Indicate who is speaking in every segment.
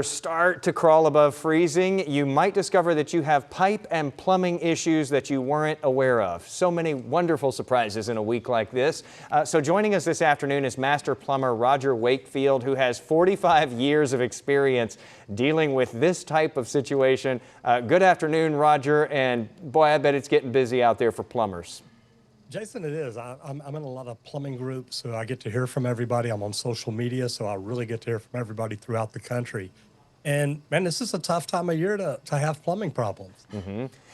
Speaker 1: Start to crawl above freezing, you might discover that you have pipe and plumbing issues that you weren't aware of. So many wonderful surprises in a week like this. So joining us this afternoon is master plumber Roger Wakefield, who has 45 years of experience dealing with this type of situation. Good afternoon, Roger, and boy, I bet it's getting busy out there for plumbers.
Speaker 2: Jason, it is. I'm in a lot of plumbing groups, so I get to hear from everybody. I'm on social media, so I really get to hear from everybody throughout the country. And man, this is a tough time of year to have plumbing problems.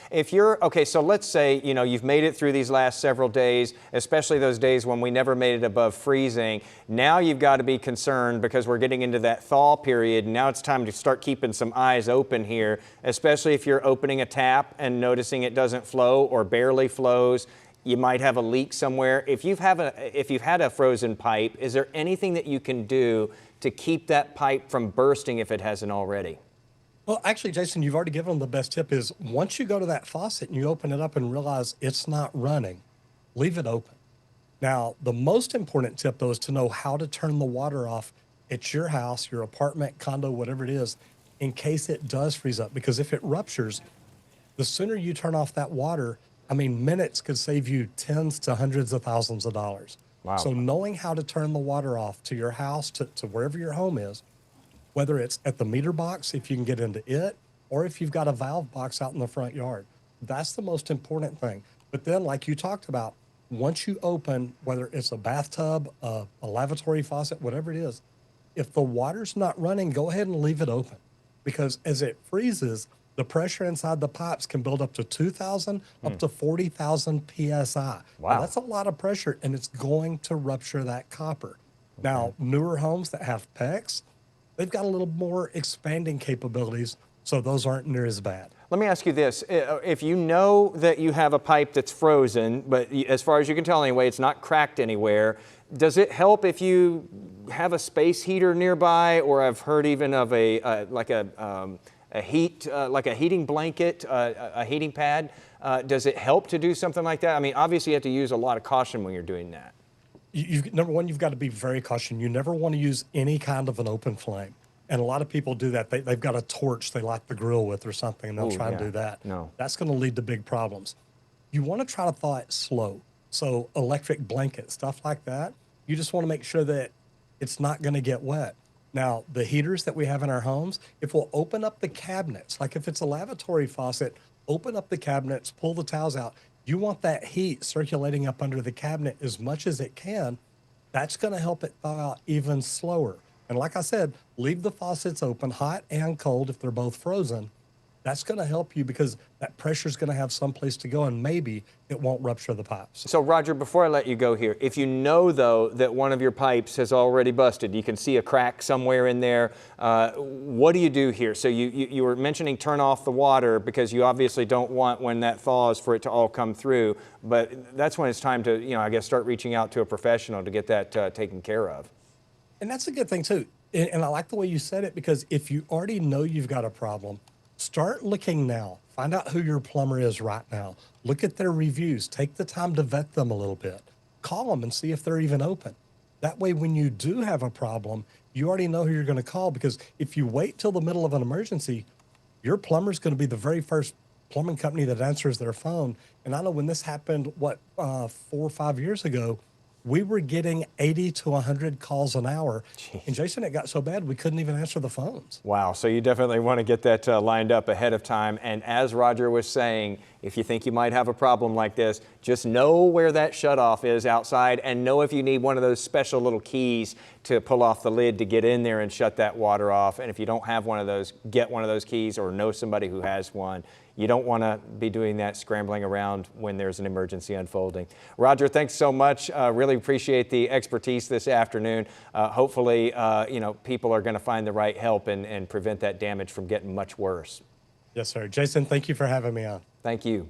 Speaker 1: If you're, okay, so let's say, you've made it through these last several days, especially those days when we never made it above freezing. Now you've got to be concerned because we're getting into that thaw period. Now it's time to start keeping some eyes open here, especially if you're opening a tap and noticing it doesn't flow or barely flows. You might have a leak somewhere. If you've had a frozen pipe, is there anything that you can do to keep that pipe from bursting if it hasn't already?
Speaker 2: Well, actually, Jason, you've already given them the best tip is once you go to that faucet and you open it up and realize it's not running, leave it open. Now, the most important tip, though, is to know how to turn the water off at your house, your apartment, condo, whatever it is, in case it does freeze up. Because if it ruptures, the sooner you turn off that water, minutes could save you tens to hundreds of thousands of dollars.
Speaker 1: Wow.
Speaker 2: So knowing how to turn the water off to your house, to wherever your home is, whether it's at the meter box, if you can get into it, or if you've got a valve box out in the front yard, that's the most important thing. But then, like you talked about, once you open, whether it's a bathtub, a lavatory faucet, whatever it is, if the water's not running, go ahead and leave it open. Because as it freezes, the pressure inside the pipes can build up to 2,000 up to 40,000 PSI.
Speaker 1: Wow.
Speaker 2: Now, that's a lot of pressure, and it's going to rupture that copper. Okay. Now, newer homes that have PEX, they've got a little more expanding capabilities, so those aren't near as bad.
Speaker 1: Let me ask you this. If you know that you have a pipe that's frozen, but as far as you can tell anyway, it's not cracked anywhere, does it help if you have a space heater nearby, or I've heard even of a heating blanket, a heating pad? Does it help to do something like that? Obviously you have to use a lot of caution when you're doing that.
Speaker 2: Number one, you've got to be very cautious. You never want to use any kind of an open flame. And a lot of people do that. They've got a torch they light the grill with or something, and they'll try and do that.
Speaker 1: No.
Speaker 2: That's going to lead to big problems. You want to try to thaw it slow. So electric blanket, stuff like that, you just want to make sure that it's not going to get wet. Now, the heaters that we have in our homes, if we'll open up the cabinets, like if it's a lavatory faucet, open up the cabinets, pull the towels out. You want that heat circulating up under the cabinet as much as it can. That's going to help it thaw out even slower. And like I said, leave the faucets open, hot and cold if they're both frozen. That's going to help you because that pressure is going to have some place to go, and maybe it won't rupture the pipes.
Speaker 1: So Roger, before I let you go here, if you know though that one of your pipes has already busted, you can see a crack somewhere in there, what do you do here? So you were mentioning turn off the water because you obviously don't want when that thaws for it to all come through, but that's when it's time to, I guess, start reaching out to a professional to get that taken care of.
Speaker 2: And that's a good thing too. And I like the way you said it, because if you already know you've got a problem, start looking now. Find out who your plumber is right now. Look at their reviews. Take the time to vet them a little bit. Call them and see if they're even open. That way, when you do have a problem, you already know who you're going to call, because if you wait till the middle of an emergency, your plumber's going to be the very first plumbing company that answers their phone. And I know when this happened, 4 or 5 years ago, we were getting 80 to 100 calls an hour. Jeez. And Jason, it got so bad we couldn't even answer the phones.
Speaker 1: Wow, so you definitely want to get that lined up ahead of time. And as Roger was saying, if you think you might have a problem like this, just know where that shutoff is outside, and know if you need one of those special little keys to pull off the lid to get in there and shut that water off. And if you don't have one of those, get one of those keys or know somebody who has one. You don't want to be doing that scrambling around when there's an emergency unfolding. Roger, thanks so much. Really appreciate the expertise this afternoon. Hopefully, people are going to find the right help and prevent that damage from getting much worse.
Speaker 2: Yes, sir. Jason, thank you for having me on.
Speaker 1: Thank you.